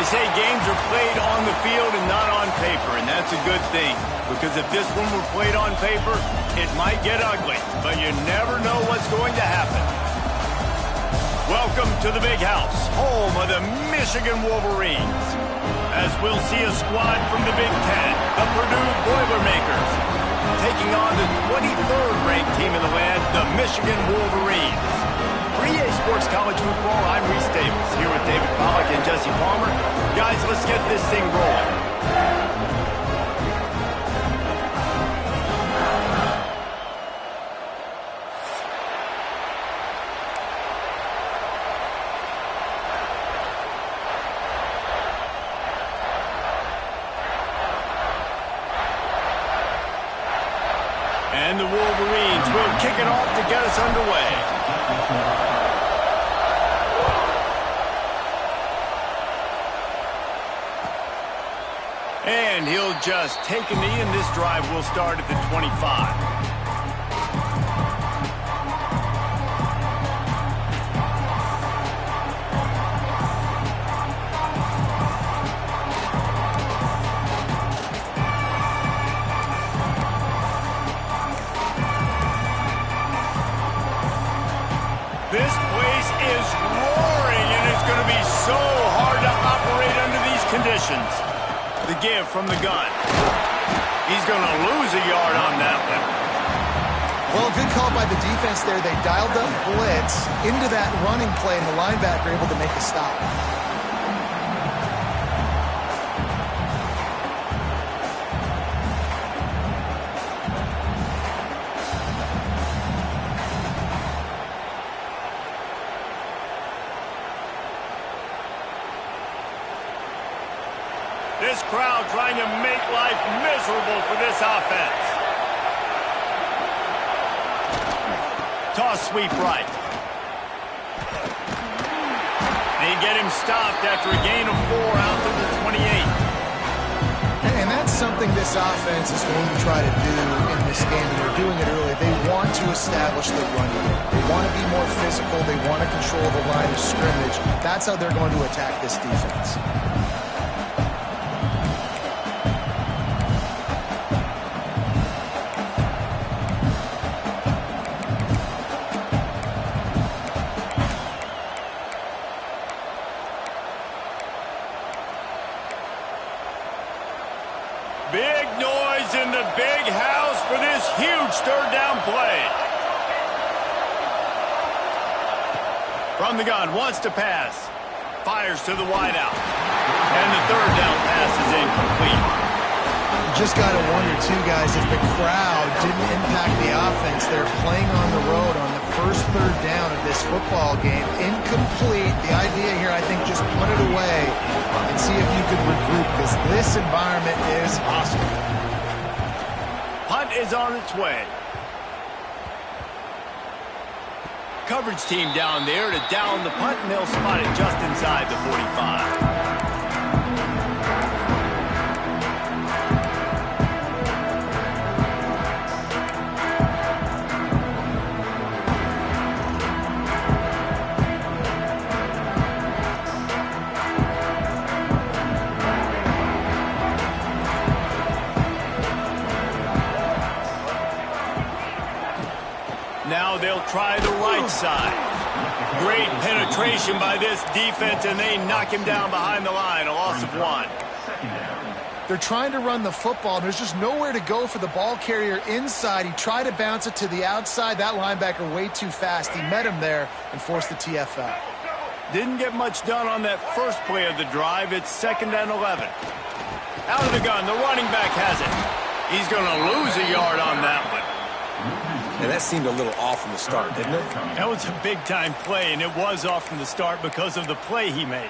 They say games are played on the field and not on paper, and that's a good thing. Because if this one were played on paper, it might get ugly. But you never know what's going to happen. Welcome to the Big House, home of the Michigan Wolverines. As we'll see a squad from the Big Ten, the Purdue Boilermakers, taking on the 23rd ranked team in the land, the Michigan Wolverines. For EA Sports College Football, I'm Reese Davis, here with David Pollack and Jesse Palmer. Guys, let's get this thing rolling. And the Wolverines will kick it off to get us underway. And he'll just take a knee, and this drive will start at the 25. This place is roaring, and it's going to be so hard to operate under these conditions. The give from the gun. He's going to lose a yard on that one. Well, good call by the defense there. They dialed up blitz into that running play, and the linebacker able to make a stop. This crowd trying to make life miserable for this offense. Toss sweep right. They get him stopped after a gain of 4 out to the 28. And that's something this offense is going to try to do in this game, and they're doing it early. They want to establish the run game. They want to be more physical. They want to control the line of scrimmage. That's how they're going to attack this defense. Big noise in the Big House for this huge third down play. From the gun, wants to pass. Fires to the wideout. And the third down pass is incomplete. Just got to wonder, too, guys, if the crowd didn't impact the offense. They're playing on the road on the first third down of this football game. Incomplete. The idea here, I think, just punt it away and see if you can regroup, because this environment is awesome. Punt is on its way. Coverage team down there to down the punt, and they'll spot it just inside the 45. Now they'll try the right side. Great penetration by this defense, and they knock him down behind the line, a loss of 1. They're trying to run the football, and there's just nowhere to go for the ball carrier inside. He tried to bounce it to the outside. That linebacker way too fast. He met him there and forced the TFL. Didn't get much done on that first play of the drive. It's 2nd and 11. Out of the gun, the running back has it. He's going to lose a yard on that one. And that seemed a little off from the start, didn't it? That was a big-time play, and it was off from the start because of the play he made.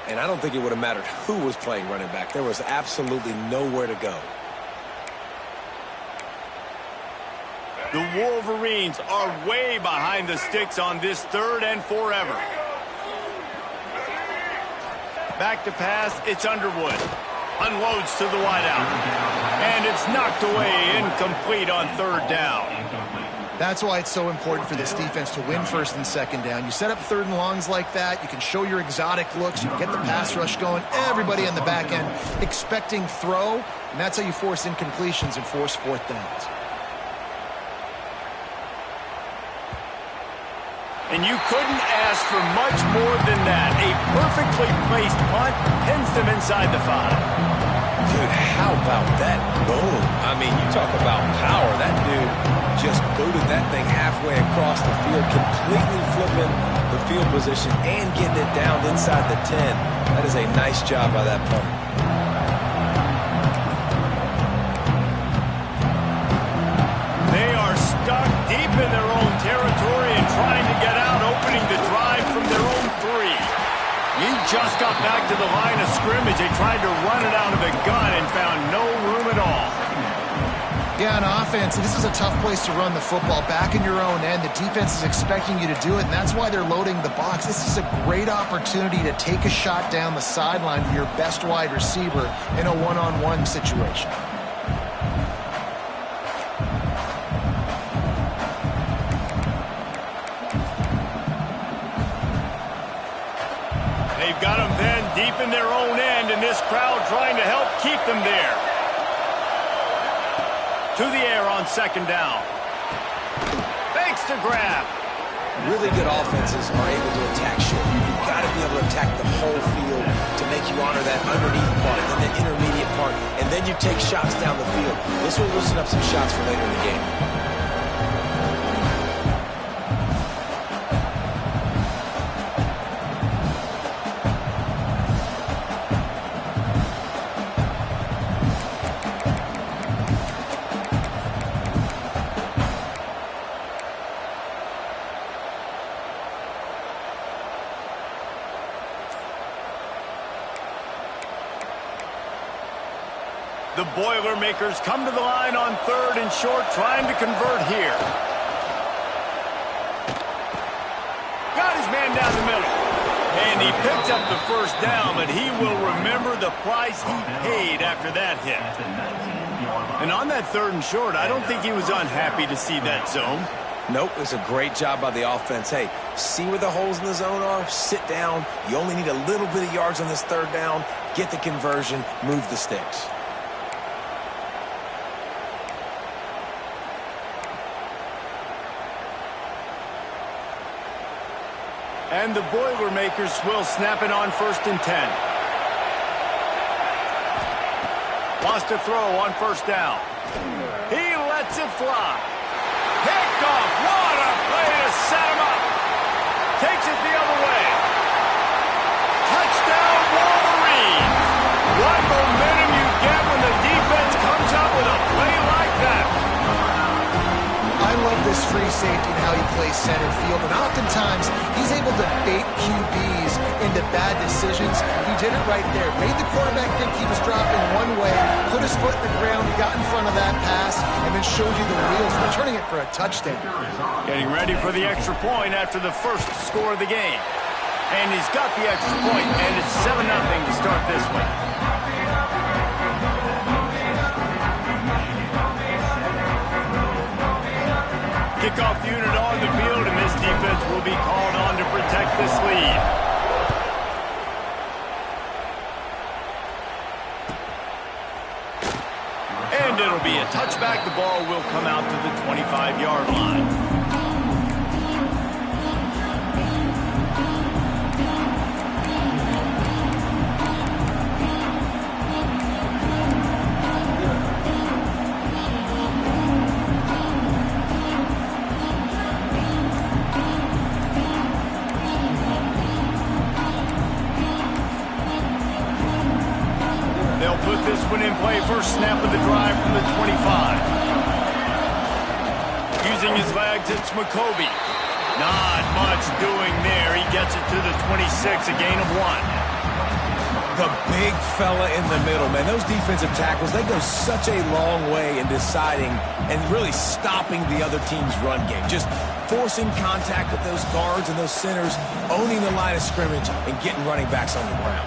And I don't think it would have mattered who was playing running back. There was absolutely nowhere to go. The Wolverines are way behind the sticks on this 3rd and forever. Back to pass, it's Underwood. Unloads to the wideout. And it's knocked away, incomplete on 3rd down. That's why it's so important for this defense to win first and second down. You set up third and longs like that, you can show your exotic looks, you can get the pass rush going, everybody on the back end expecting throw, and that's how you force incompletions and force fourth downs. And you couldn't ask for much more than that. A perfectly placed punt pins them inside the 5. Dude, how about that boom? I mean, you talk about power. That dude just booted that thing halfway across the field, completely flipping the field position and getting it down inside the 10. That is a nice job by that punter. They are stuck deep in their own territory and trying to get out, opening the drive from their own 3. He just got back to the line of scrimmage. They tried to run it out of the gun and found no room at all. Yeah, on offense, this is a tough place to run the football. Back in your own end, the defense is expecting you to do it, and that's why they're loading the box. This is a great opportunity to take a shot down the sideline with your best wide receiver in a one-on-one situation. They've got them then deep in their own end, and this crowd trying to help keep them there. To the air on second down. Fakes to grab. Really good offenses are able to attack short. You've got to be able to attack the whole field to make you honor that underneath part and then the intermediate part, and then you take shots down the field. This will loosen up some shots for later in the game. The Boilermakers come to the line on third and short, trying to convert here. Got his man down the middle. And he picked up the first down, but he will remember the price he paid after that hit. And on that third and short, I don't think he was unhappy to see that zone. Nope, it was a great job by the offense. Hey, see where the holes in the zone are, sit down. You only need a little bit of yards on this third down, get the conversion, move the sticks. And the Boilermakers will snap it on first and 10. Lost a throw on first down. He lets it fly. Picked off. What a play to set him up. Takes it the other way. Touchdown, Wolverines. What momentum you get when the defense comes up with a play like that. I love this free safety and how he plays center field, and oftentimes he's able to bait QBs into bad decisions. He did it right there. Made the quarterback think he was dropping one way, put his foot in the ground, got in front of that pass, and then showed you the wheels, returning it for a touchdown. Getting ready for the extra point after the first score of the game. And he's got the extra point, and it's 7-0 to start this one. Kickoff unit on the field, and this defense will be called on to protect this lead. And it'll be a touchback. The ball will come out to the 25-yard line. Put this one in play. First snap of the drive from the 25. Using his legs, it's McCoby. Not much doing there. He gets it to the 26, a gain of 1. The big fella in the middle, man. Those defensive tackles, they go such a long way in deciding and really stopping the other team's run game. Just forcing contact with those guards and those centers, owning the line of scrimmage, and getting running backs on the ground.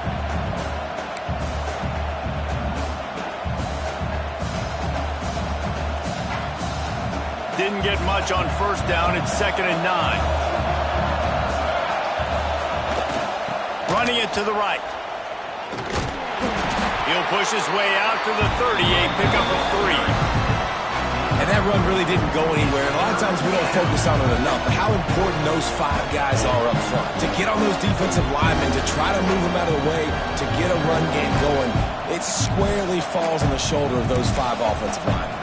didn't get much on first down. It's 2nd and 9. Running it to the right. He'll push his way out to the 38, pick up a 3. And that run really didn't go anywhere. And a lot of times we don't focus on it enough. But how important those 5 guys are up front. To get on those defensive linemen, to try to move them out of the way, to get a run game going, it squarely falls on the shoulder of those 5 offensive linemen.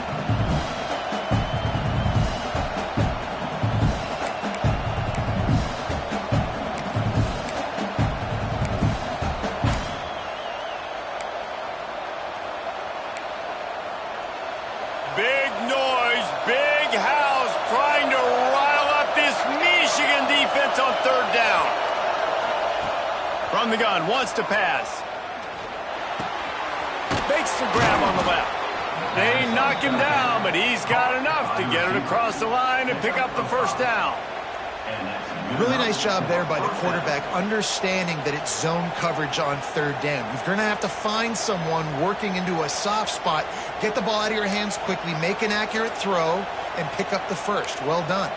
Big noise, big house, trying to rile up this Michigan defense on 3rd down. From the gun, wants to pass. Makes the grab on the left. They knock him down, but he's got enough to get it across the line and pick up the 1st down. Really nice job there by the quarterback, understanding that it's zone coverage on 3rd down. You're going to have to find someone working into a soft spot, get the ball out of your hands quickly, make an accurate throw, and pick up the 1st. Well done.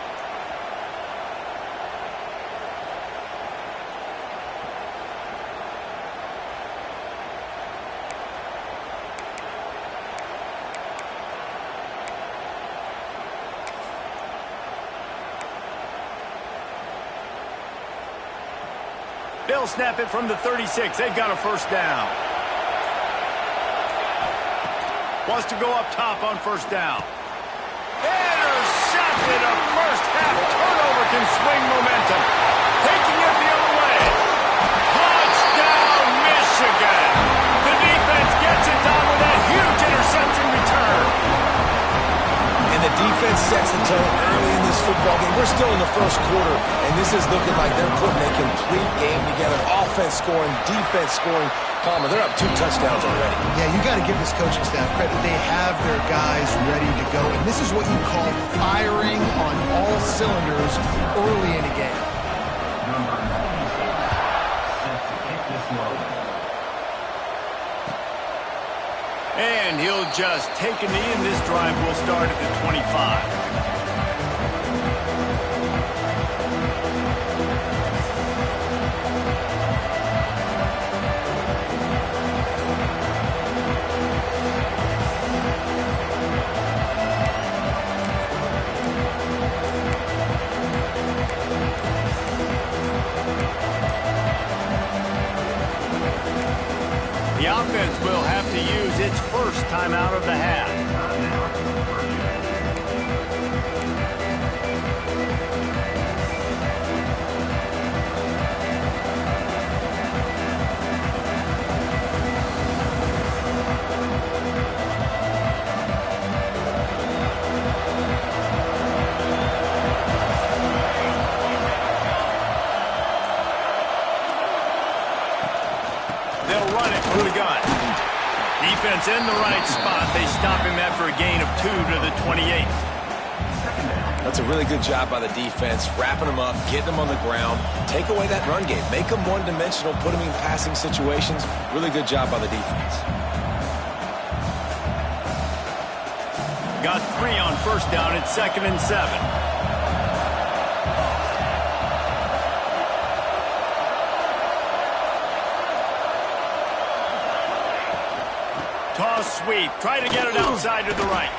They'll snap it from the 36. They've got a 1st down. Wants to go up top on 1st down. Intercepted. A first-half turnover can swing momentum. Taking it the other way. Touchdown, Michigan. The defense gets it done with that huge interception return. And the defense sets the tone early in this football game. We're still in the 1st quarter, and this is looking like they're putting a complete game together. Offense scoring, defense scoring. Palmer, they're up 2 touchdowns already. Yeah, you got to give this coaching staff credit. They have their guys ready to go, and this is what you call firing on all cylinders early in a game. And he'll just take a knee, and this drive will start at the 25. The offense will have to use its 1st timeout of the half. They'll run it through the gun. Defense in the right spot. They stop him after a gain of 2 to the 28. That's a really good job by the defense, wrapping them up, getting them on the ground, take away that run game, make them one-dimensional, put them in passing situations. Really good job by the defense. Got 3 on 1st down. It's 2nd and 7. Toss sweep. Try to get it outside to the right.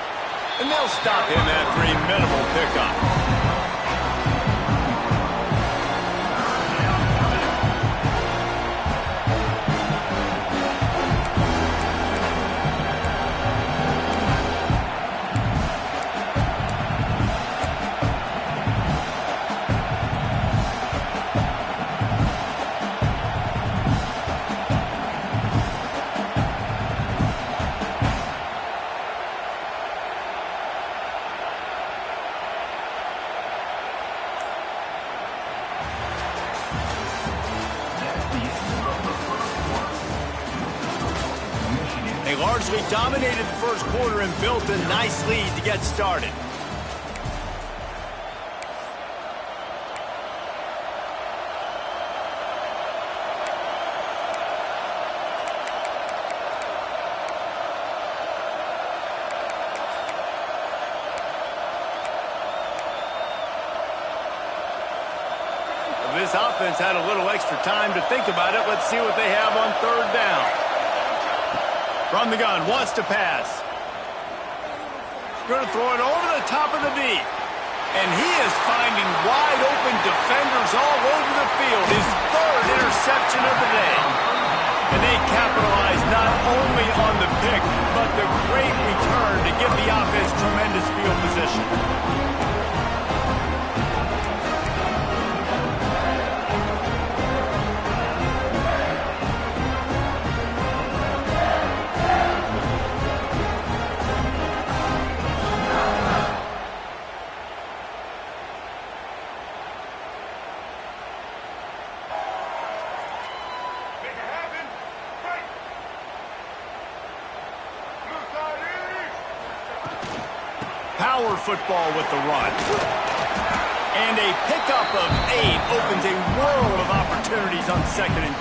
And they'll stop him after a minimal pickup. They largely dominated the 1st quarter and built a nice lead to get started. this offense had a little extra time to think about it. Let's see what they have on third down. From the gun, wants to pass. Going to throw it over the top of the D. And he is finding wide open defenders all over the field. His third interception of the day. And they capitalize not only on the pick, but the great return to give the offense tremendous field position. Power football with the run. And a pickup of 8 opens a world of opportunities on 2nd and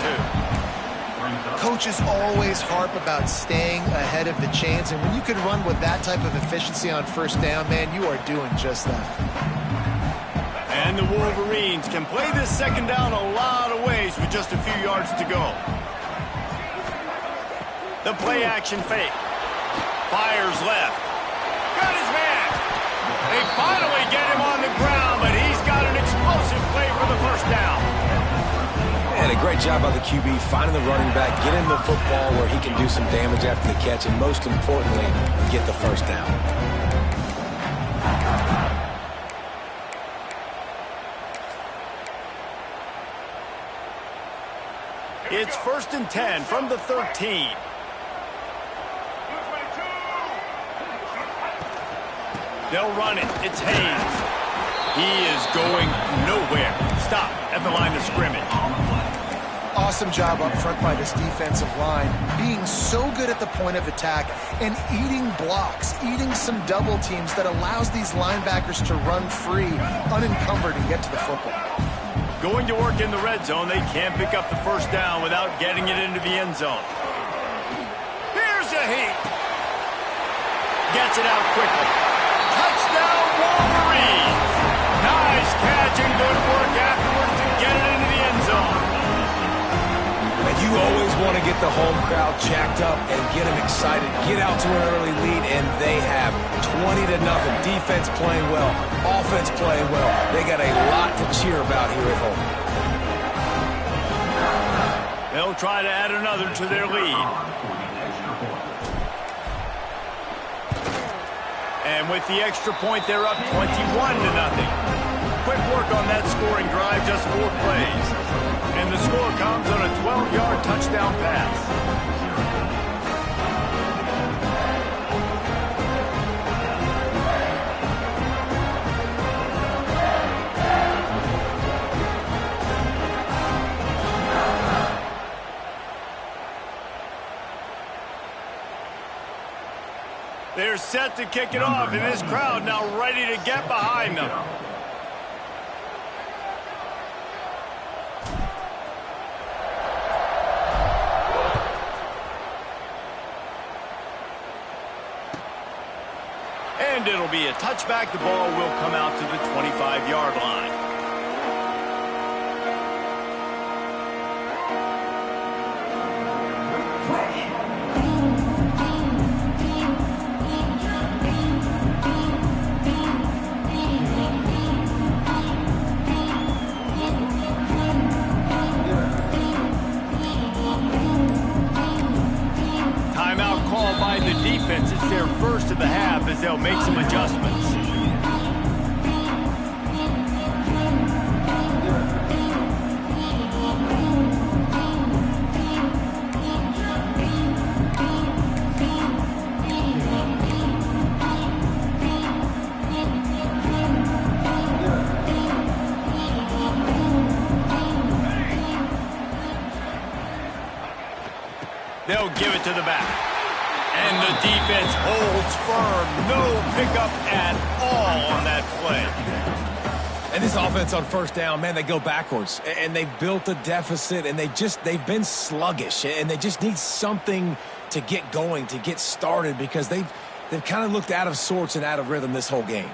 2. Coaches always harp about staying ahead of the chains, and when you can run with that type of efficiency on first down, man, you are doing just that. And the Wolverines can play this 2nd down a lot of ways with just a few yards to go. The play action fake. Fires left. Got his man. They finally get him on the ground, but he's got an explosive play for the first down. And a great job by the QB finding the running back, get him the football where he can do some damage after the catch, and most importantly, get the first down. It's 1st and 10 from the 13. They'll run it. It's Hayes. He is going nowhere. Stop at the line of scrimmage. Awesome job up front by this defensive line, being so good at the point of attack and eating blocks, eating some double teams that allows these linebackers to run free, unencumbered, and get to the football. Going to work in the red zone, they can't pick up the first down without getting it into the end zone. Here's a heat. Gets it out quickly. Touchdown, Wolverines! Nice catch and good work afterwards to get it into the end zone. And you always want to get the home crowd jacked up and get them excited, get out to an early lead, and they have 20-0. Defense playing well, offense playing well. They got a lot to cheer about here at home. They'll try to add another to their lead. And with the extra point, they're up 21-0. Quick work on that scoring drive, just 4 plays. And the score comes on a 12-yard touchdown pass. They're set to kick it off, and this crowd now ready to get behind them. And it'll be a touchback. The ball will come out to the 25-yard line. Defense, it's their first of the half as they'll make some adjustments. They'll give it to the back. And the defense holds firm. No pickup at all on that play. And this offense on first down, man, they go backwards. And they've built a deficit, and they've been sluggish. And they just need something to get going, to get started, because they've kind of looked out of sorts and out of rhythm this whole game.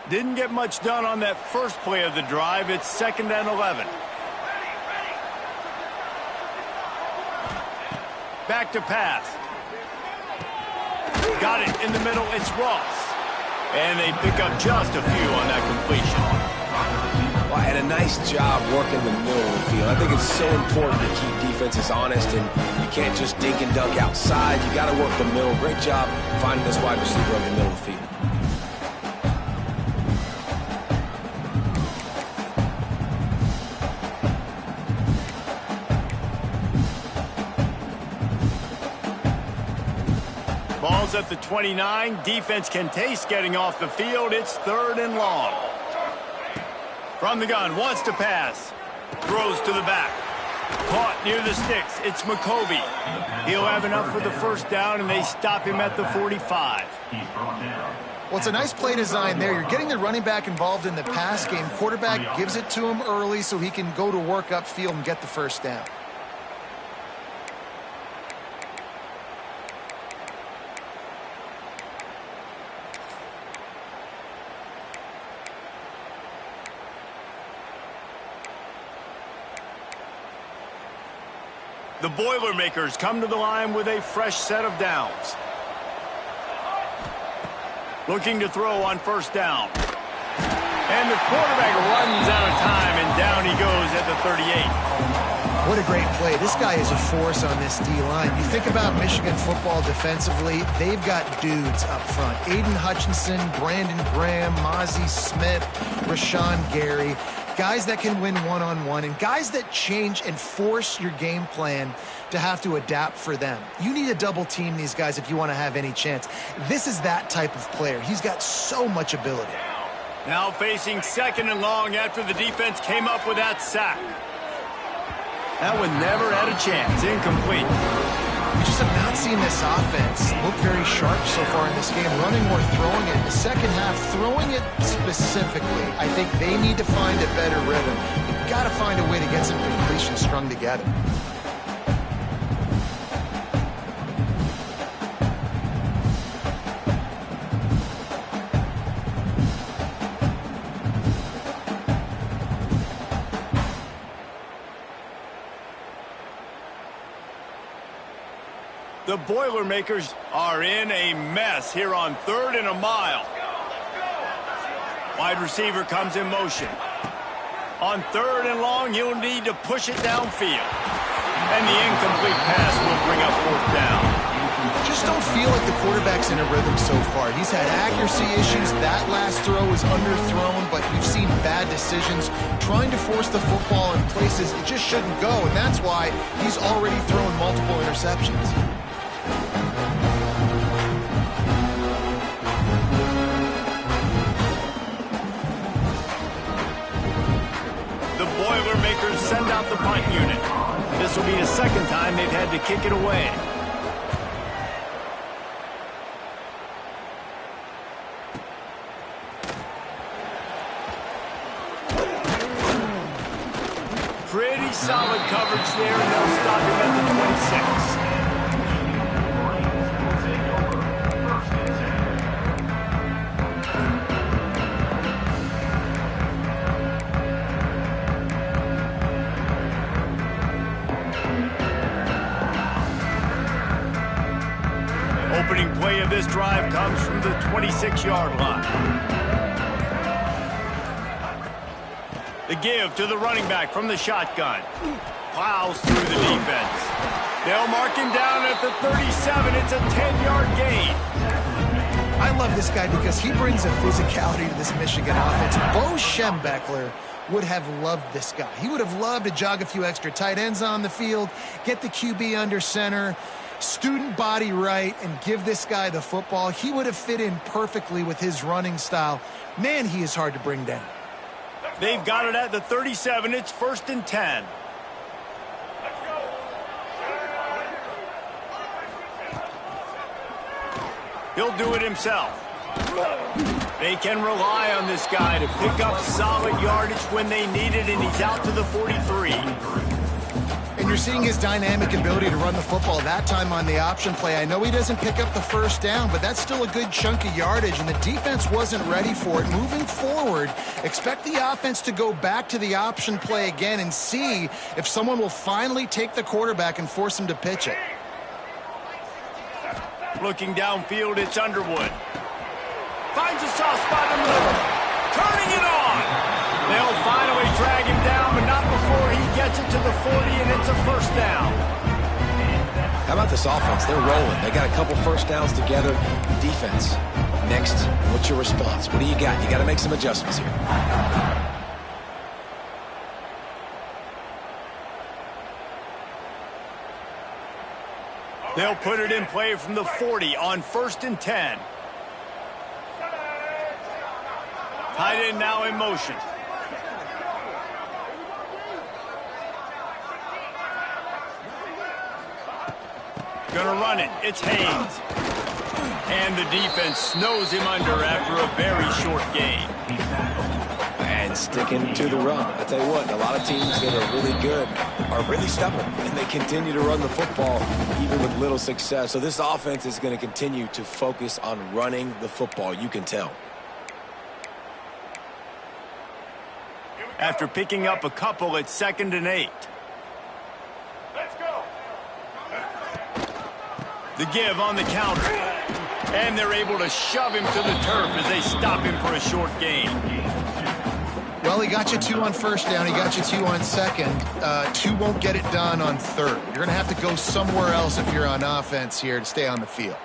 Didn't get much done on that first play of the drive. It's 2nd and 11. Back to pass. Got it in the middle. It's Ross. And they pick up just a few on that completion. Well, and a nice job working the middle of the field. I think it's so important to keep defenses honest, and you can't just dink and dunk outside. You got to work the middle. Great job finding this wide receiver in the middle of the field. Ball's at the 29. Defense can taste getting off the field. It's 3rd and long. From the gun, wants to pass. Throws to the back. Caught near the sticks. It's McCoby. He'll have enough for the first down, and they stop him at the 45. Well, it's a nice play design there. You're getting the running back involved in the pass game. Quarterback gives it to him early so he can go to work upfield and get the first down. The Boilermakers come to the line with a fresh set of downs. Looking to throw on first down. And the quarterback runs out of time, and down he goes at the 38. What a great play. This guy is a force on this D-line. You think about Michigan football defensively, they've got dudes up front. Aiden Hutchinson, Brandon Graham, Mozzie Smith, Rashawn Gary. Guys that can win one-on-one, and guys that change and force your game plan to have to adapt for them. You need to double team these guys if you want to have any chance. This is that type of player. He's got so much ability. Now facing 2nd and long after the defense came up with that sack. That one never had a chance. Incomplete. We just have not seen this offense look very sharp so far in this game, running or throwing it. In the second half, throwing it specifically, I think they need to find a better rhythm. You've got to find a way to get some completions strung together. The Boilermakers are in a mess here on 3rd and a mile. Wide receiver comes in motion. On 3rd and long, he'll need to push it downfield. And the incomplete pass will bring up 4th down. Just don't feel like the quarterback's in a rhythm so far. He's had accuracy issues. That last throw was underthrown, but you've seen bad decisions trying to force the football in places it just shouldn't go, and that's why he's already thrown multiple interceptions. The Boilermakers send out the punt unit. This will be the 2nd time they've had to kick it away. Pretty solid coverage there, and they'll stop him at the 26. Opening play of this drive comes from the 26-yard line. The give to the running back from the shotgun. Plows through the defense. They'll mark him down at the 37. It's a 10-yard gain. I love this guy because he brings a physicality to this Michigan offense. Bo Schembechler would have loved this guy. He would have loved to jog a few extra tight ends on the field, get the QB under center, student body right, and give this guy the football. He would have fit in perfectly with his running style. Man, he is hard to bring down. They've got it at the 37. It's 1st and 10. He'll do it himself. They can rely on this guy to pick up solid yardage when they need it, and he's out to the 43. And you're seeing his dynamic ability to run the football, that time on the option play, I know he doesn't pick up the first down, but that's still a good chunk of yardage, and the defense wasn't ready for it. Moving forward, expect the offense to go back to the option play again and see if someone will finally take the quarterback and force him to pitch it. Looking downfield, it's Underwood. Finds a soft spot in the middle. Turning it on. They'll finally drag him down, but not before he gets it to the 40, and it's a first down. How about this offense? They're rolling. They got a couple first downs together. Defense. Next, what's your response? What do you got? You got to make some adjustments here. They'll put it in play from the 40 on 1st and 10. Tight end now in motion. Gonna run it. It's Haynes. And the defense snows him under after a very short gain. And sticking to the run. I tell you what, a lot of teams that are really good are really stubborn, and they continue to run the football even with little success. So this offense is going to continue to focus on running the football. You can tell. After picking up a couple, it's 2nd and 8. Let's go. The give on the counter. And they're able to shove him to the turf as they stop him for a short gain. Well, he got you 2 on 1st down. He got you 2 on 2nd. 2 won't get it done on 3rd. You're going to have to go somewhere else if you're on offense here to stay on the field.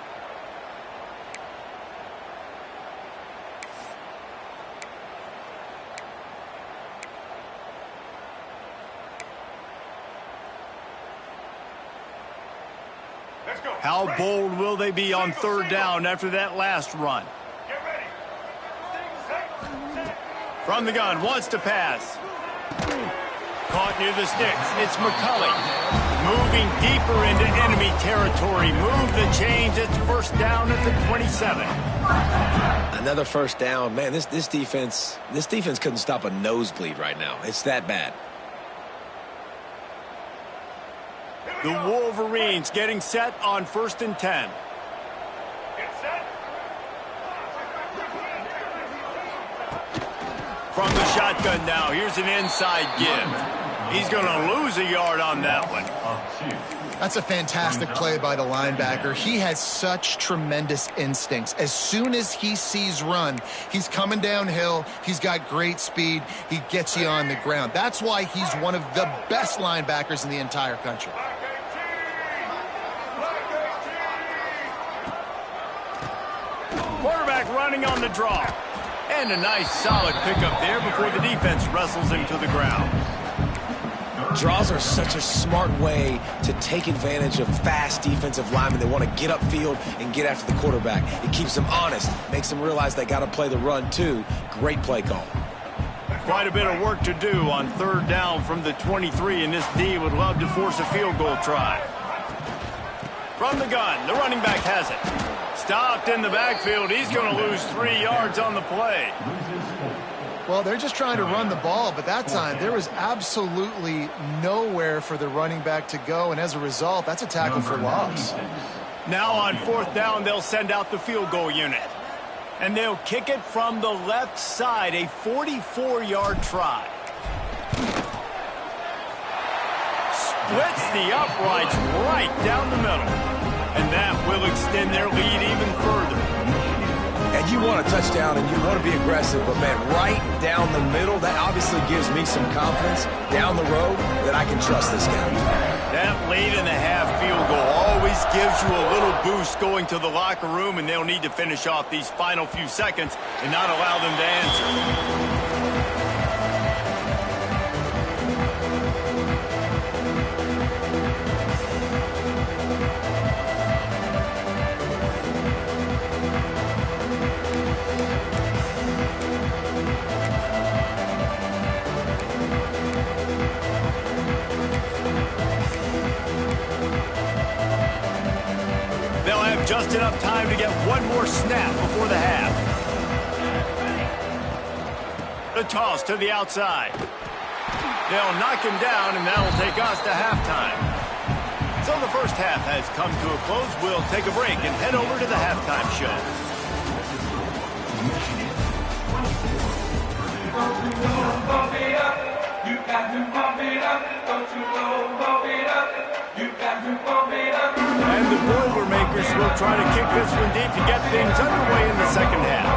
How bold will they be on 3rd down after that last run? From the gun, wants to pass. Caught near the sticks. It's McCulley. Moving deeper into enemy territory. Move the chains. It's 1st down at the 27. Another first down. Man, this defense couldn't stop a nosebleed right now. It's that bad. The Wolverines getting set on 1st and 10. From the shotgun now, here's an inside give. He's going to lose a yard on that one. That's a fantastic play by the linebacker. He has such tremendous instincts. As soon as he sees run, he's coming downhill. He's got great speed. He gets you on the ground. That's why he's one of the best linebackers in the entire country. Quarterback running on the draw. And a nice solid pickup there before the defense wrestles him to the ground. Draws are such a smart way to take advantage of fast defensive linemen. They want to get upfield and get after the quarterback. It keeps them honest, makes them realize they got to play the run too. Great play call. Quite a bit of work to do on 3rd down from the 23, and this D would love to force a field goal try. From the gun, the running back has it. Stopped in the backfield. He's going to lose 3 yards on the play. Well, they're just trying to run the ball, but that time there was absolutely nowhere for the running back to go, and as a result, that's a tackle for loss. Now on 4th down, they'll send out the field goal unit. And they'll kick it from the left side, a 44-yard try. Splits the uprights right down the middle. And that will extend their lead even further. And you want a touchdown and you want to be aggressive, but man, right down the middle, that obviously gives me some confidence down the road that I can trust this guy. That late in the half field goal always gives you a little boost going to the locker room, and they'll need to finish off these final few seconds and not allow them to answer. Just enough time to get one more snap before the half. The toss to the outside. They'll knock him down, and that'll take us to halftime. So the first half has come to a close. We'll take a break and head over to the halftime show. And the Boilermakers will try to kick this one deep to get things underway in the second half.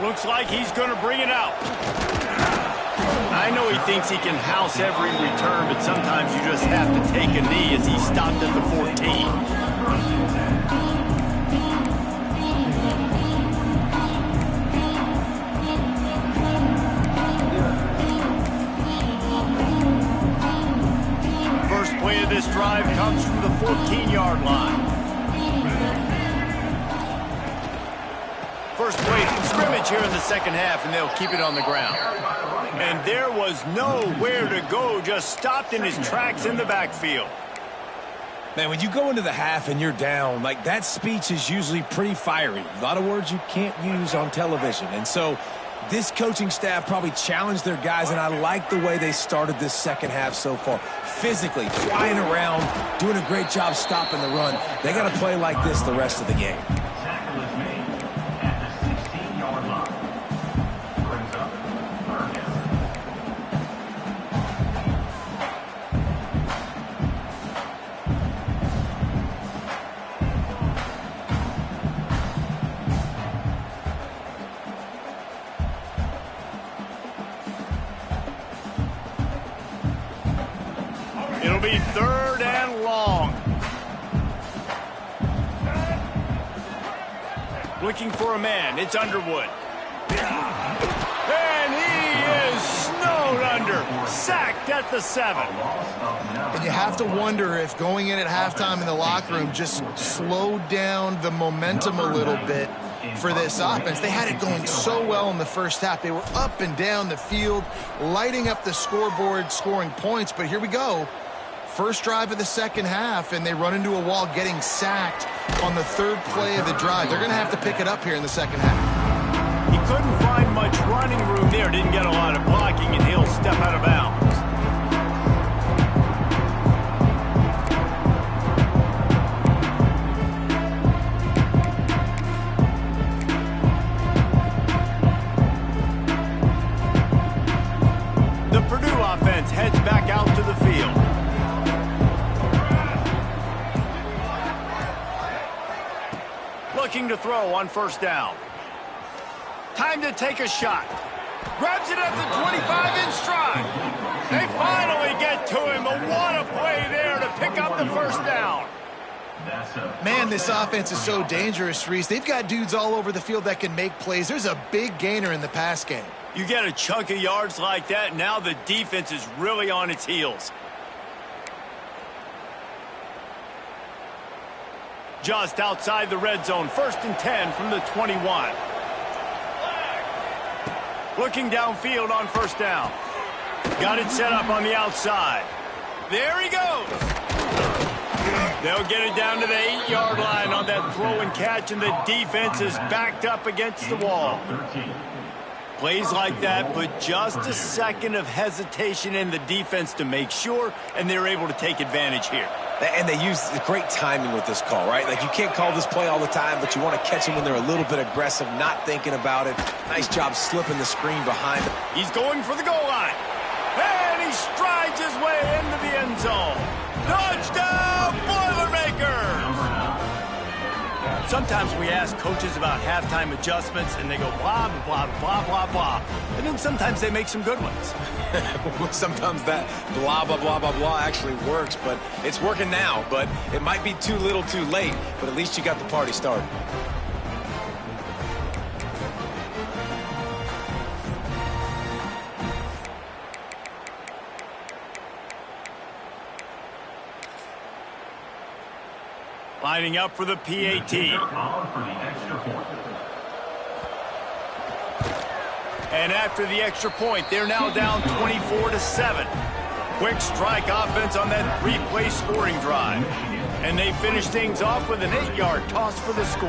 Looks like he's going to bring it out. I know he thinks he can house every return, but sometimes you just have to take a knee as he stopped at the 14. First play of this drive comes from the 14-yard line. First play from scrimmage here in the second half, and they'll keep it on the ground. And there was nowhere to go, just stopped in his tracks in the backfield. Man, when you go into the half and you're down, like, that speech is usually pretty fiery. A lot of words you can't use on television. And so this coaching staff probably challenged their guys, and I like the way they started this second half so far. Physically, flying around, doing a great job stopping the run. They got to play like this the rest of the game. It'll be third and long. Looking for a man. It's Underwood. And he is snowed under. Sacked at the 7. And you have to wonder if going in at halftime in the locker room just slowed down the momentum a little bit for this offense. They had it going so well in the first half. They were up and down the field, lighting up the scoreboard, scoring points. But here we go. First drive of the second half, and they run into a wall, getting sacked on the third play of the drive. They're going to have to pick it up here in the second half. He couldn't find much running room there. Didn't get a lot of blocking, and he'll step out of bounds. The Purdue offense heads back out to the field. Looking to throw on first down. Time to take a shot. Grabs it at the 25 in stride. They finally get to him. A what a play there to pick up the first down. Man, this offense is so dangerous, Reese. They've got dudes all over the field that can make plays. There's a big gainer in the pass game. You get a chunk of yards like that, now the defense is really on its heels. Just outside the red zone, 1st and 10 from the 21. Looking downfield on first down. Got it set up on the outside. There he goes. They'll get it down to the 8-yard line on that throw and catch, and the defense is backed up against the wall. Plays like that put just a second of hesitation in the defense to make sure, and they're able to take advantage here. And they use great timing with this call, right? Like, you can't call this play all the time, but you want to catch them when they're a little bit aggressive, not thinking about it. Nice job slipping the screen behind them. He's going for the goal line. And he strides his way into the end zone. Touchdown, Boilermakers! Sometimes we ask coaches about halftime adjustments, and they go blah, blah, blah, blah, blah. And then sometimes they make some good ones. Sometimes that blah, blah, blah, blah, blah actually works, but it's working now. But it might be too little too late, but at least you got the party started. Lining up for the PAT. And after the extra point, they're now down 24-7. Quick strike offense on that 3-play scoring drive. And they finish things off with an 8-yard toss for the score.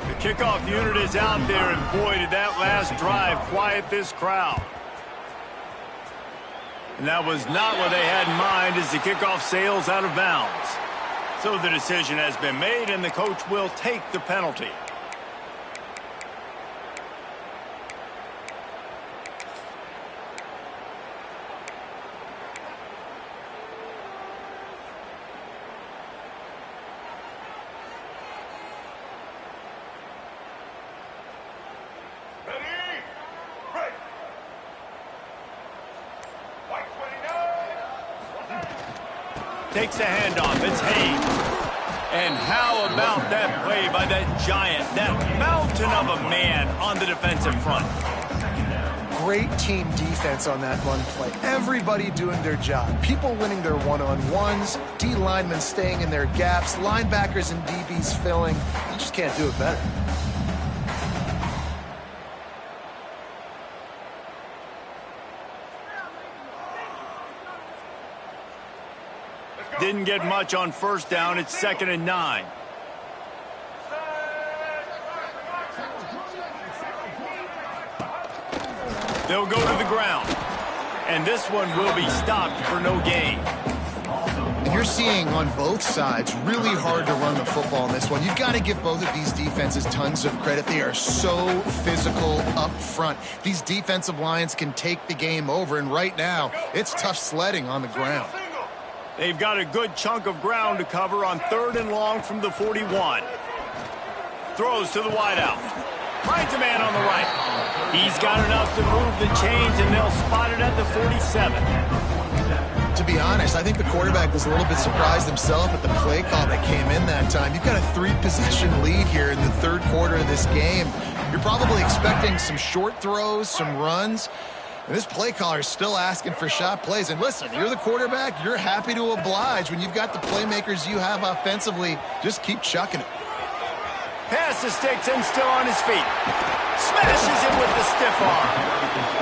The kickoff unit is out there, and boy, did that last drive quiet this crowd. And that was not what they had in mind as the kickoff sails out of bounds. So the decision has been made, and the coach will take the penalty. Takes a handoff. It's Hayes. And how about that play by that giant, that mountain of a man on the defensive front? Great team defense on that run play. Everybody doing their job. People winning their one-on-ones, D linemen staying in their gaps, linebackers and DBs filling. You just can't do it better. Didn't get much on first down. It's 2nd and 9. They'll go to the ground. And this one will be stopped for no gain. You're seeing on both sides really hard to run the football in this one. You've got to give both of these defenses tons of credit. They are so physical up front. These defensive lines can take the game over, and right now it's tough sledding on the ground. They've got a good chunk of ground to cover on 3rd and long from the 41. Throws to the wideout. Finds a man on the right. He's got enough to move the chains, and they'll spot it at the 47. To be honest, I think the quarterback was a little bit surprised himself at the play call that came in that time. You've got a 3-possession lead here in the 3rd quarter of this game. You're probably expecting some short throws, some runs. And this play caller is still asking for shot plays. And listen, you're the quarterback. You're happy to oblige when you've got the playmakers you have offensively. Just keep chucking it. Pass the sticks and still on his feet. Smashes it with the stiff arm.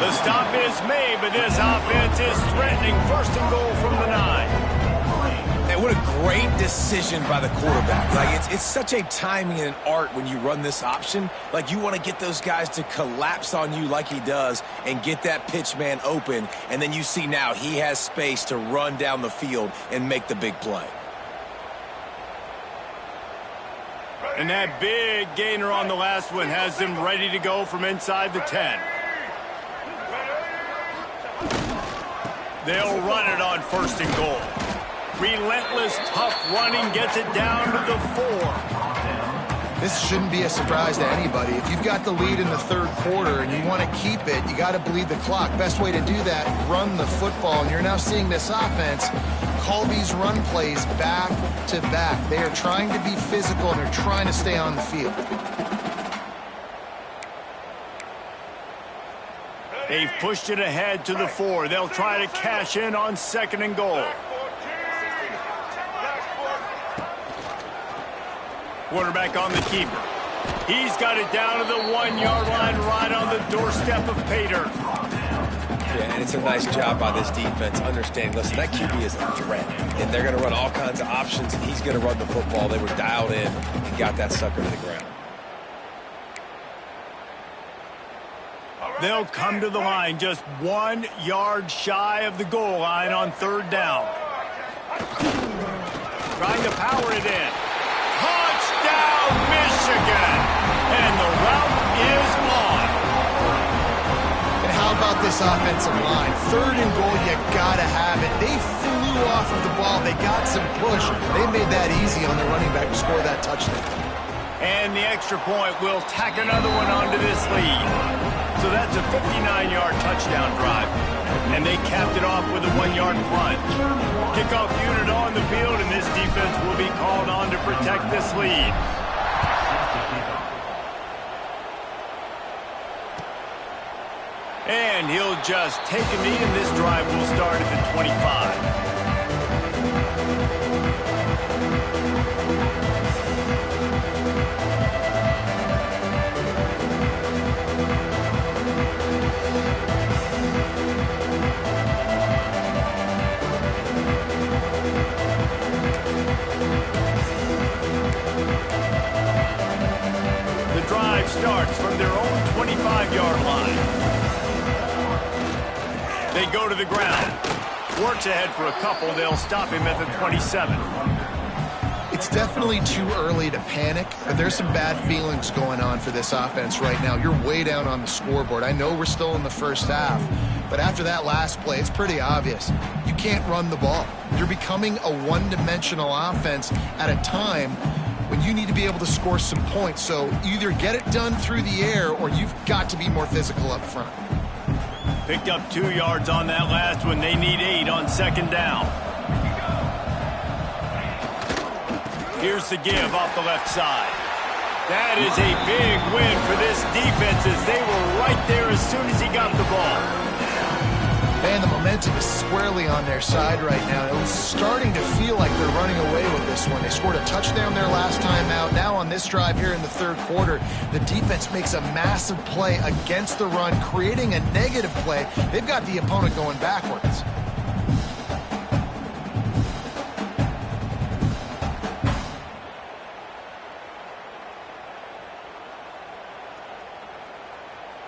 The stop is made, but this offense is threatening 1st and goal from the 9. And what a great decision by the quarterback. Like, it's such a timing and an art when you run this option. Like, you want to get those guys to collapse on you like he does and get that pitch man open. And then you see now he has space to run down the field and make the big play. And that big gainer on the last one has them ready to go from inside the 10. They'll run it on 1st and goal. Relentless, tough running gets it down to the 4. This shouldn't be a surprise to anybody. If you've got the lead in the 3rd quarter and you want to keep it, you got to bleed the clock. Best way to do that, run the football. And you're now seeing this offense call these run plays back to back. They are trying to be physical, and they're trying to stay on the field. They've pushed it ahead to the 4. They'll try to cash in on 2nd and goal. Quarterback on the keeper. He's got it down to the 1-yard line right on the doorstep of Pater. Yeah, and it's a nice job by this defense understanding, listen, that QB is a threat, and they're going to run all kinds of options, and he's going to run the football. They were dialed in and got that sucker to the ground. They'll come to the line just 1 yard shy of the goal line on 3rd down. Trying to power it in. Touchdown, Michigan! And the route is on. And how about this offensive line? 3rd and goal, you gotta have it. They flew off of the ball. They got some push. They made that easy on the running back to score that touchdown. And the extra point will tack another one onto this lead. So that's a 59-yard touchdown drive. And they capped it off with a 1-yard plunge. Kickoff unit on the field, and this defense will be called on to protect this lead. And he'll just take a knee, and this drive will start at the 25. They go to the ground. Works ahead for a couple. They'll stop him at the 27. It's definitely too early to panic, but there's some bad feelings going on for this offense right now. You're way down on the scoreboard. I know we're still in the first half, but after that last play, it's pretty obvious. You can't run the ball. You're becoming a one-dimensional offense at a time when you need to be able to score some points. So either get it done through the air or you've got to be more physical up front. Picked up 2 yards on that last one. They need 8 on second down. Here's the give off the left side. That is a big win for this defense as they were right there as soon as he got the ball. Man, the momentum is squarely on their side right now. It was starting to feel like they're running away with this one. They scored a touchdown their last time out. Now on this drive here in the third quarter, the defense makes a massive play against the run, creating a negative play. They've got the opponent going backwards.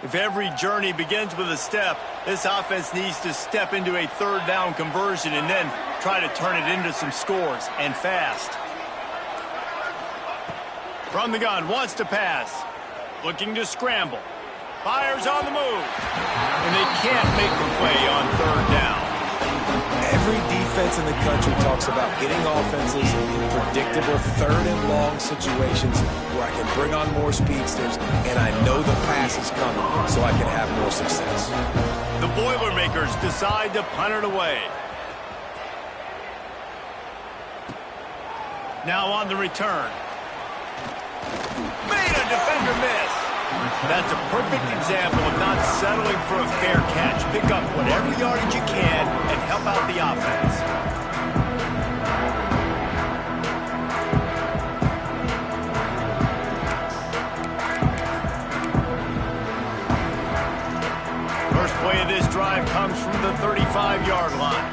If every journey begins with a step, this offense needs to step into a third down conversion and then try to turn it into some scores, and fast. From the gun, wants to pass. Looking to scramble. Fires on the move. And they can't make the play on third down. Every defense in the country talks about getting offenses in predictable third and long situations where I can bring on more speedsters and I know the pass is coming so I can have more success. The Boilermakers decide to punt it away. Now on the return. Made a defender miss. That's a perfect example of not settling for a fair catch. Pick up whatever yardage you can and help out the offense. First play of this drive comes from the 35-yard line.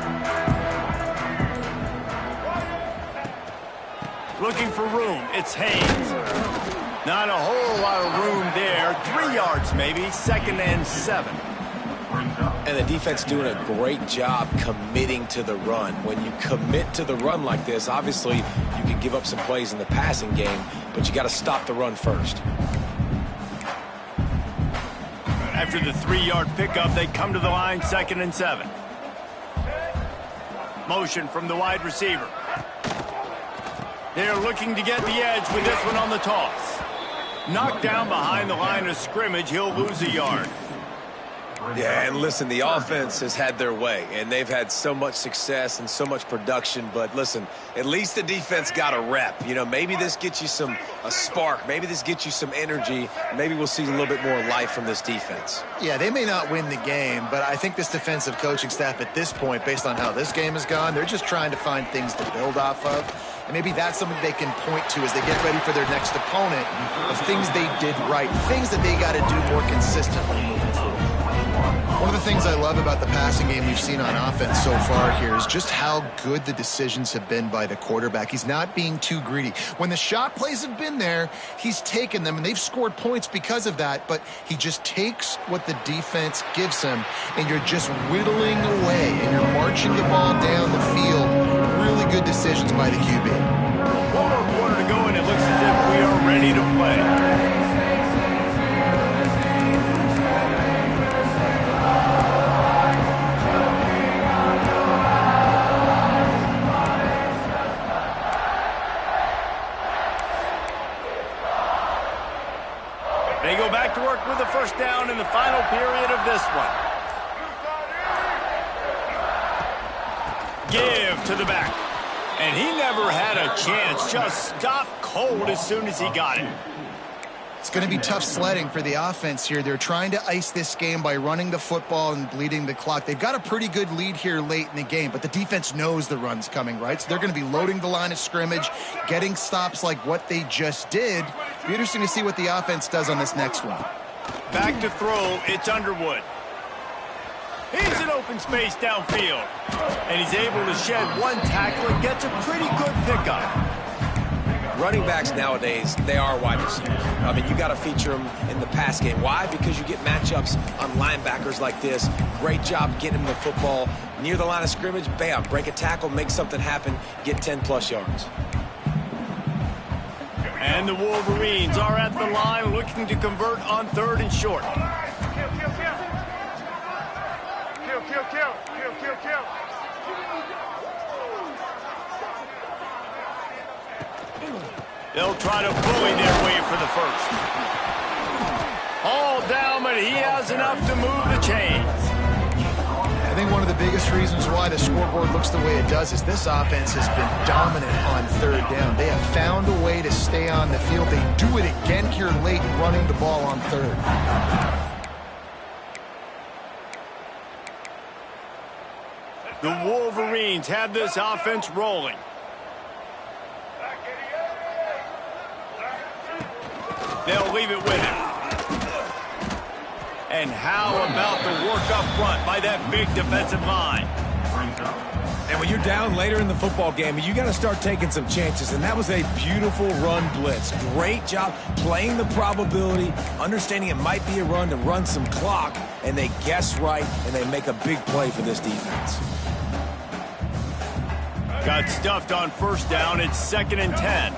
Looking for room. It's Haynes. Not a whole lot of room there. 3 yards maybe. 2nd and 7. And the defense doing a great job committing to the run. When you commit to the run like this, obviously you can give up some plays in the passing game, but you got to stop the run first. After the 3-yard pickup, they come to the line, 2nd and 7. Motion from the wide receiver. They're looking to get the edge with this one on the toss. Knocked down behind the line of scrimmage, he'll lose a yard. Yeah, and listen, the offense has had their way, and they've had so much success and so much production. But listen, at least the defense got a rep. You know, maybe this gets you a spark. Maybe this gets you some energy. Maybe we'll see a little bit more life from this defense. Yeah, they may not win the game, but I think this defensive coaching staff at this point, based on how this game has gone, they're just trying to find things to build off of. And maybe that's something they can point to as they get ready for their next opponent of things they did right, things that they got to do more consistently moving forward. One of the things I love about the passing game we've seen on offense so far here is just how good the decisions have been by the quarterback. He's not being too greedy. When the shot plays have been there, he's taken them, and they've scored points because of that, but he just takes what the defense gives him, and you're just whittling away, and you're marching the ball down the field. Really good decisions by the QB. One more quarter to go, and it looks as if we are ready to play. They go back to work with the first down in the final period of this one. Give to the back. And he never had a chance. Just stopped cold as soon as he got it. It's going to be tough sledding for the offense here. They're trying to ice this game by running the football and bleeding the clock. They've got a pretty good lead here late in the game, but the defense knows the run's coming, right? So they're going to be loading the line of scrimmage, getting stops like what they just did. It'll be interesting to see what the offense does on this next one. Back to throw, it's Underwood. He's in open space downfield. And he's able to shed one tackle and gets a pretty good pickup. running backs nowadays, they are wide receivers. I mean, you got to feature them in the pass game. Why? Because you get matchups on linebackers like this. Great job getting them the football near the line of scrimmage. Bam, break a tackle, make something happen, get 10-plus yards. And the Wolverines are at the line looking to convert on 3rd and short. Kill. They'll try to bully their way for the first. All down, but he has enough to move the chains. I think one of the biggest reasons why the scoreboard looks the way it does is this offense has been dominant on 3rd down. They have found a way to stay on the field. They do it again here late, running the ball on 3rd. The Wolverines have this offense rolling. They'll leave it with him. And how about the work up front by that big defensive line? And when you're down later in the football game, you got to start taking some chances. And that was a beautiful run blitz. Great job playing the probability, understanding it might be a run to run some clock, and they guess right, and they make a big play for this defense. Got stuffed on 1st down. It's 2nd and 10.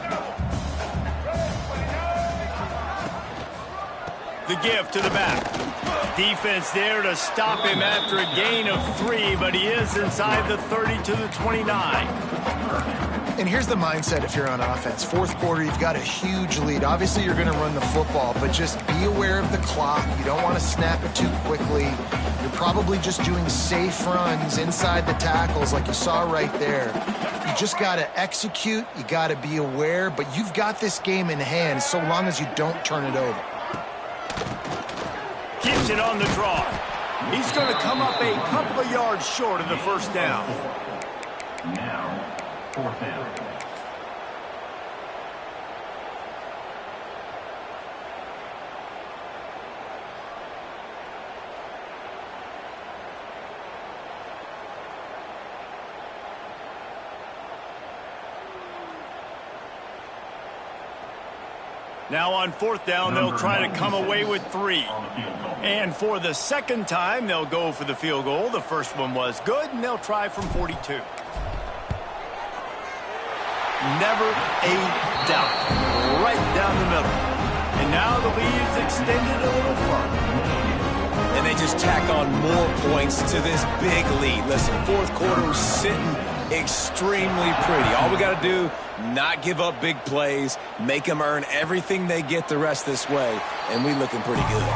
The give to the back. Defense there to stop him after a gain of 3, but he is inside the 30 to the 29. And here's the mindset if you're on offense. 4th quarter, you've got a huge lead. Obviously, you're going to run the football, but just be aware of the clock. You don't want to snap it too quickly. You're probably just doing safe runs inside the tackles like you saw right there. You just got to execute. You got to be aware, but you've got this game in hand so long as you don't turn it over. Keeps it on the draw. He's going to come up a couple of yards short of the 1st down. Now, 4th down. Now on 4th down, they'll try to come away with 3. And for the 2nd time, they'll go for the field goal. The first one was good, and they'll try from 42. Never a doubt. Right down the middle. And now the lead's extended a little further. And they just tack on more points to this big lead. Listen, 4th quarter sitting extremely pretty. All we got to do, not give up big plays, make them earn everything they get the rest this way, and we looking pretty good.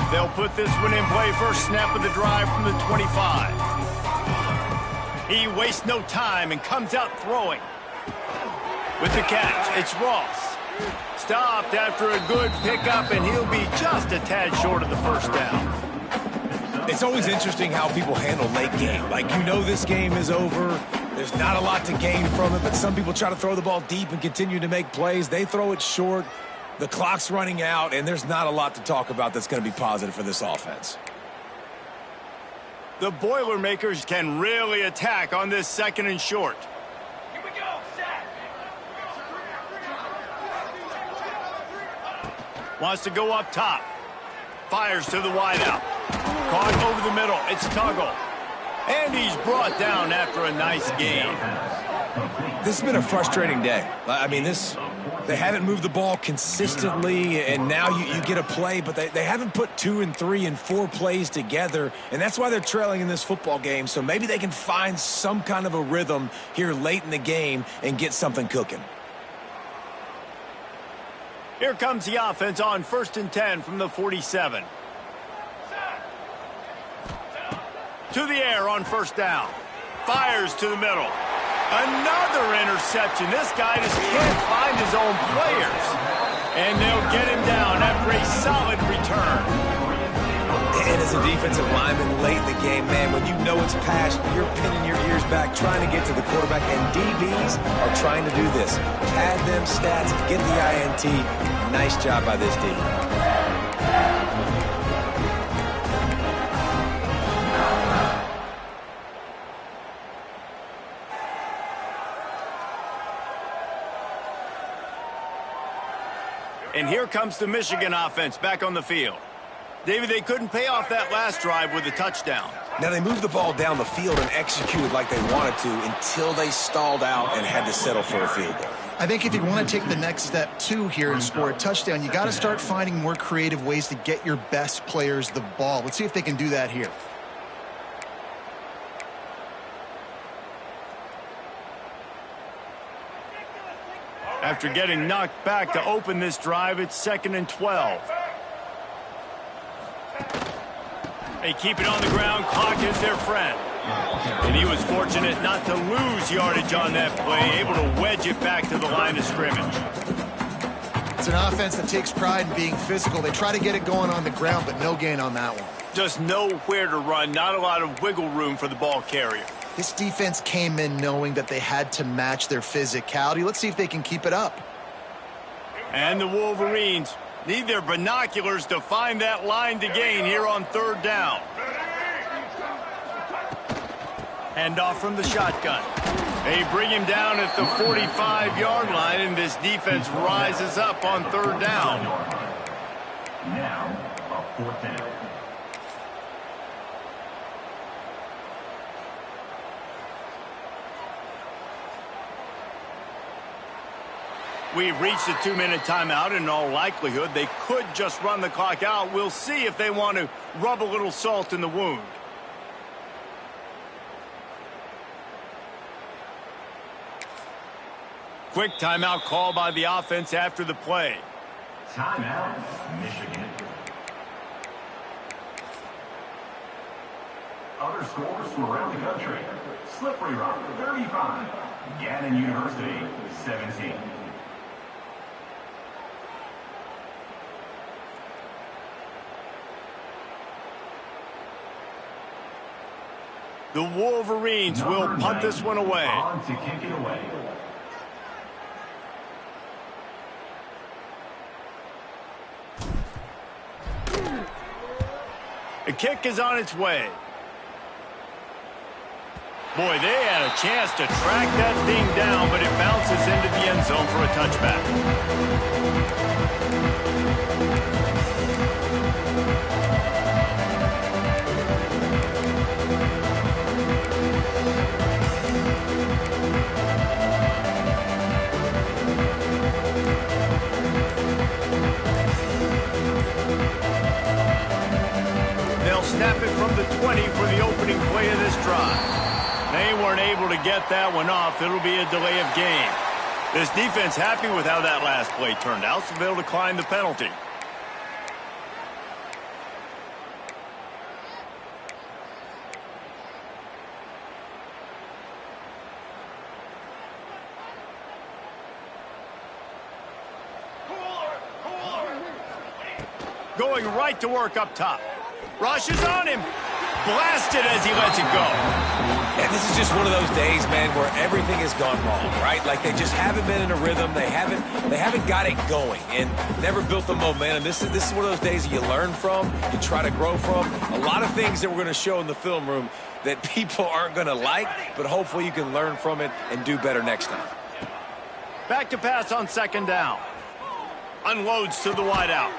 They'll put this one in play. First snap of the drive from the 25. He wastes no time and comes out throwing. With the catch, it's Ross. Stopped after a good pickup, and he'll be just a tad short of the 1st down. It's always interesting how people handle late game. Like, you know this game is over. There's not a lot to gain from it, but some people try to throw the ball deep and continue to make plays. They throw it short. The clock's running out, and there's not a lot to talk about that's going to be positive for this offense. The Boilermakers can really attack on this 2nd and short. Here we go, set. Wants to go up top. Fires to the wideout. Caught over the middle. It's Tuggle. And he's brought down after a nice game. This has been a frustrating day. I mean, they haven't moved the ball consistently, and now you get a play, but they haven't put 2 and 3 and 4 plays together, and that's why they're trailing in this football game. So maybe they can find some kind of a rhythm here late in the game and get something cooking. Here comes the offense on 1st and 10 from the 47. To the air on 1st down. Fires to the middle. Another interception. This guy just can't find his own players. And they'll get him down after a solid return. And as a defensive lineman late in the game, man, when you know it's past, you're pinning your ears back, trying to get to the quarterback, and DBs are trying to do this. Pad them stats, get the INT. Nice job by this D. And here comes the Michigan offense back on the field. David, they couldn't pay off that last drive with a touchdown. Now, they moved the ball down the field and executed like they wanted to until they stalled out and had to settle for a field goal. I think if you want to take the next step, too, here and score a touchdown, you got to start finding more creative ways to get your best players the ball. Let's see if they can do that here. After getting knocked back to open this drive, it's 2nd and 12. They keep it on the ground. Clock is their friend. And he was fortunate not to lose yardage on that play, able to wedge it back to the line of scrimmage. It's an offense that takes pride in being physical. They try to get it going on the ground, but no gain on that one. Just nowhere to run, not a lot of wiggle room for the ball carrier. This defense came in knowing that they had to match their physicality. Let's see if they can keep it up. And the Wolverines need their binoculars to find that line to gain here on 3rd down. Handoff from the shotgun. They bring him down at the 45-yard line, and this defense rises up on 3rd down. Now, a 4th down. We've reached a 2-minute timeout. In all likelihood, they could just run the clock out. We'll see if they want to rub a little salt in the wound. Quick timeout call by the offense after the play. Timeout, Michigan. Other scores from around the country. Slippery Rock, 35. Gannon University, 17. The Wolverines will punt this one away. On to kick it away. The kick is on its way. Boy, they had a chance to track that thing down, but it bounces into the end zone for a touchback. They'll snap it from the 20 for the opening play of this drive. They weren't able to get that one off. It'll be a delay of game. This defense happy with how that last play turned out, so they'll decline the penalty. Going right to work up top. Rush is on him. Blasted as he lets it go. And this is just one of those days, man, where everything has gone wrong, right? Like they just haven't been in a rhythm. They haven't got it going and never built the momentum. This is one of those days that you learn from, you try to grow from. A lot of things that we're going to show in the film room that people aren't going to like, but hopefully you can learn from it and do better next time. Back to pass on 2nd down. Unloads to the wideout.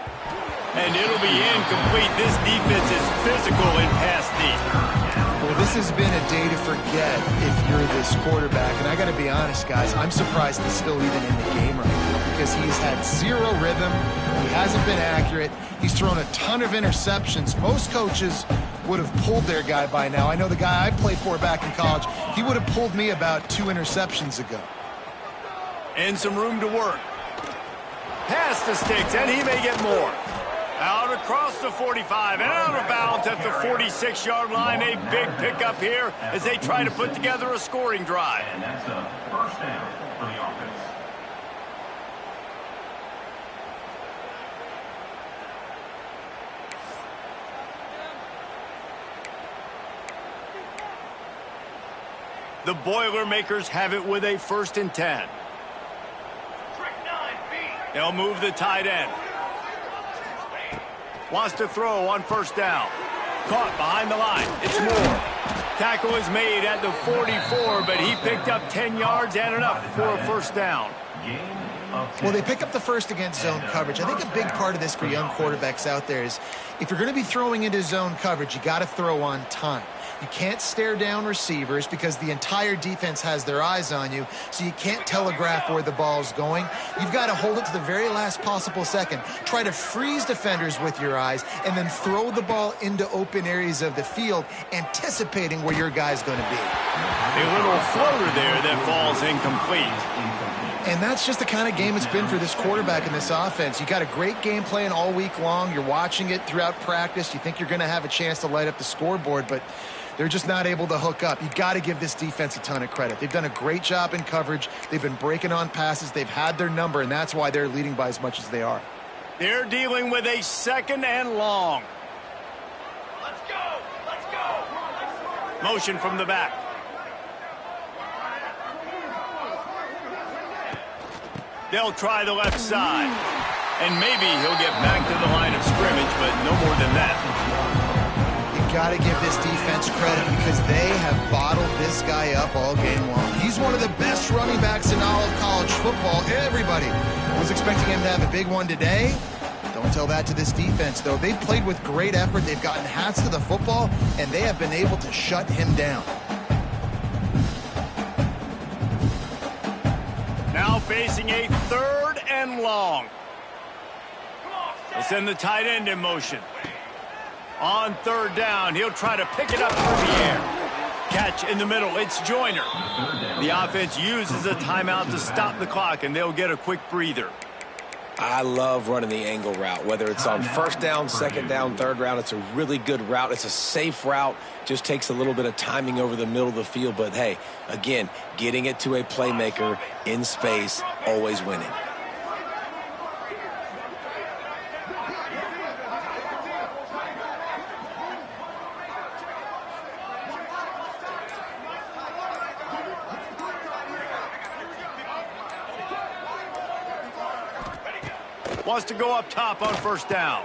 And it'll be incomplete. This defense is physical in pass deep. Well, this has been a day to forget if you're this quarterback. And I got to be honest, guys, I'm surprised he's still even in the game right now because he's had zero rhythm. He hasn't been accurate. He's thrown a ton of interceptions. Most coaches would have pulled their guy by now. I know the guy I played for back in college, he would have pulled me about 2 interceptions ago. And some room to work. Past the sticks, and he may get more. Out across the 45 and out of bounds at the 46-yard line. A big pickup here as they try to put together a scoring drive. And that's a 1st down for the offense. The Boilermakers have it with a 1st and 10. They'll move the tight end. Wants to throw on 1st down. Caught behind the line. It's Moore. Tackle is made at the 44, but he picked up 10 yards and enough for a 1st down. Well, they pick up the 1st against zone coverage. I think a big part of this for young quarterbacks out there is if you're going to be throwing into zone coverage, you got to throw on time. You can't stare down receivers because the entire defense has their eyes on you, so you can't telegraph where the ball's going. You've got to hold it to the very last possible second. Try to freeze defenders with your eyes and then throw the ball into open areas of the field, anticipating where your guy's going to be. A little floater there that falls incomplete. And that's just the kind of game it's been for this quarterback in this offense. You got a great game plan all week long. You're watching it throughout practice. You think you're going to have a chance to light up the scoreboard, but they're just not able to hook up. You got to give this defense a ton of credit. They've done a great job in coverage. They've been breaking on passes. They've had their number, and that's why they're leading by as much as they are. They're dealing with a 2nd and long. Let's go! Let's go! Motion from the back. They'll try the left side. And maybe he'll get back to the line of scrimmage, but no more than that. You got to give this defense credit because they have bottled this guy up all game long. He's one of the best running backs in all of college football. Everybody was expecting him to have a big one today. Don't tell that to this defense, though. They've played with great effort. They've gotten hats to the football, and they have been able to shut him down. Now facing a 3rd and long. They'll send the tight end in motion. On 3rd down, he'll try to pick it up through the air. Catch in the middle, it's Joyner. The offense uses a timeout to stop the clock, and they'll get a quick breather. I love running the angle route, whether it's on 1st down, 2nd down, 3rd round. It's a really good route. It's a safe route. Just takes a little bit of timing over the middle of the field. But, hey, again, getting it to a playmaker in space, always winning. Wants to go up top on 1st down.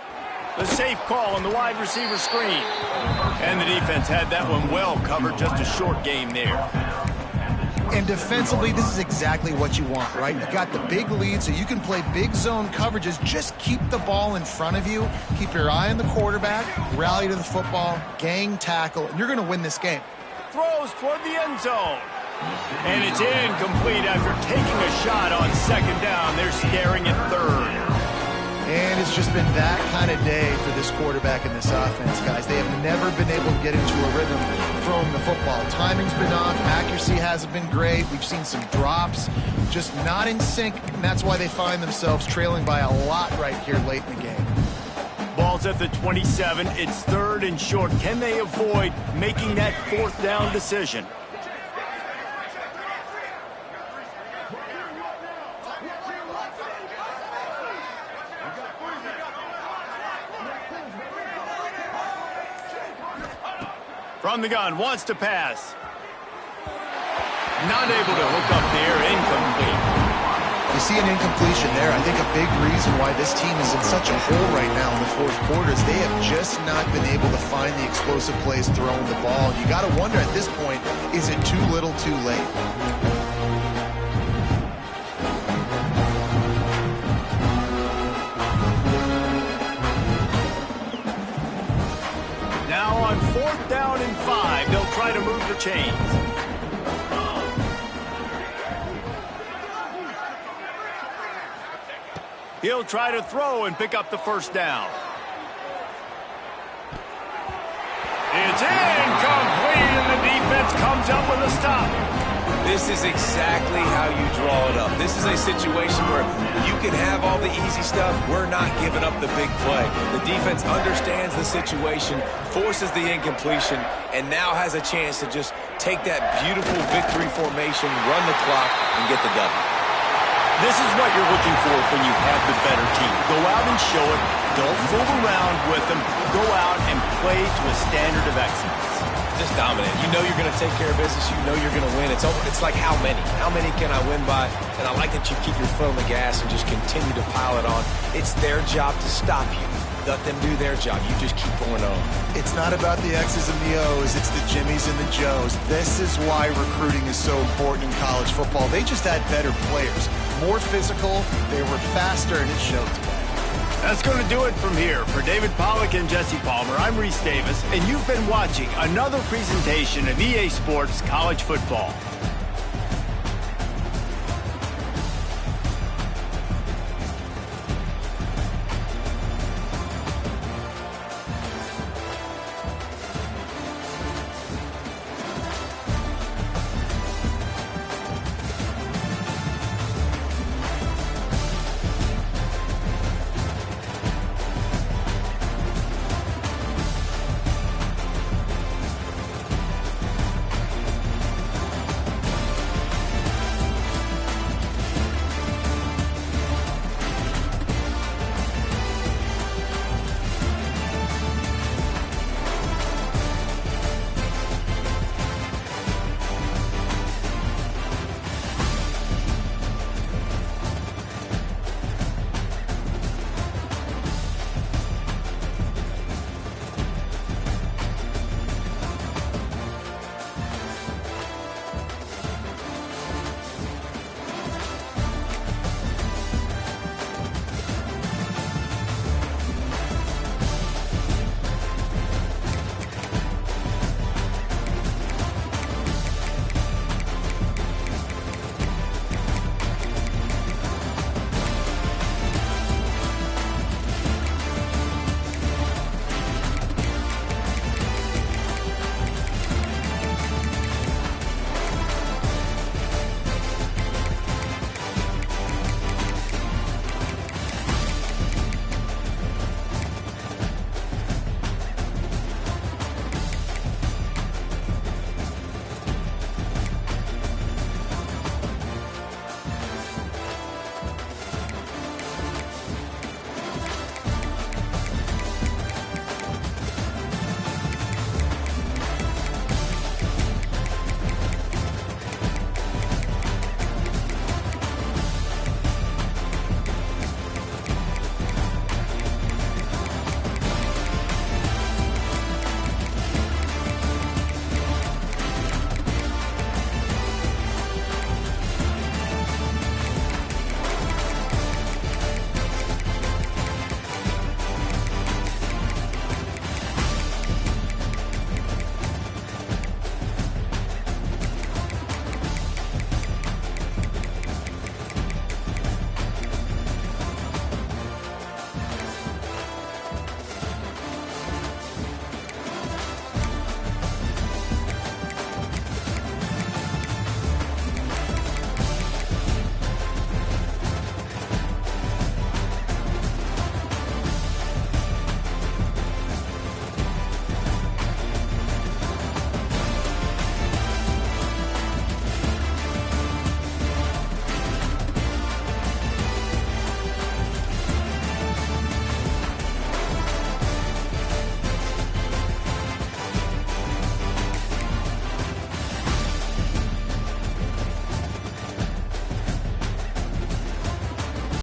The safe call on the wide receiver screen. And the defense had that one well covered. Just a short game there. And defensively, this is exactly what you want, right? You got the big lead, so you can play big zone coverages. Just keep the ball in front of you. Keep your eye on the quarterback. Rally to the football. Gang tackle. And you're going to win this game. Throws toward the end zone. And it's incomplete after taking a shot on 2nd down. They're staring at 3rd. And it's just been that kind of day for this quarterback in this offense, guys. They have never been able to get into a rhythm throwing the football. Timing's been off. Accuracy hasn't been great. We've seen some drops. Just not in sync, and that's why they find themselves trailing by a lot right here late in the game. Ball's at the 27. It's 3rd and short. Can they avoid making that 4th down decision? From the gun, wants to pass. Not able to hook up there, incomplete. You see an incompletion there. I think a big reason why this team is in such a hole right now in the 4th quarter is they have just not been able to find the explosive plays throwing the ball. You got to wonder at this point, is it too little too late? Now on 4th down and 5, they'll try to move the chains. He'll try to throw and pick up the 1st down. It's incomplete, and the defense comes up with a stop. This is exactly how you draw it up. This is a situation where you can have all the easy stuff. We're not giving up the big play. The defense understands the situation, forces the incompletion, and now has a chance to just take that beautiful victory formation, run the clock, and get the W. This is what you're looking for when you have the better team. Go out and show it. Don't fool around with them. Go out and play to a standard of excellence. just dominate. You know you're going to take care of business. You know you're going to win. It's like how many? How many can I win by? And I like that you keep your foot on the gas and just continue to pile it on. It's their job to stop you. Let them do their job. You just keep going on. It's not about the X's and the O's. It's the Jimmies and the Joes. This is why recruiting is so important in college football. They just had better players, more physical. They were faster, and it showed today. That's going to do it from here. For David Pollack and Jesse Palmer, I'm Reese Davis, and you've been watching another presentation of EA Sports College Football.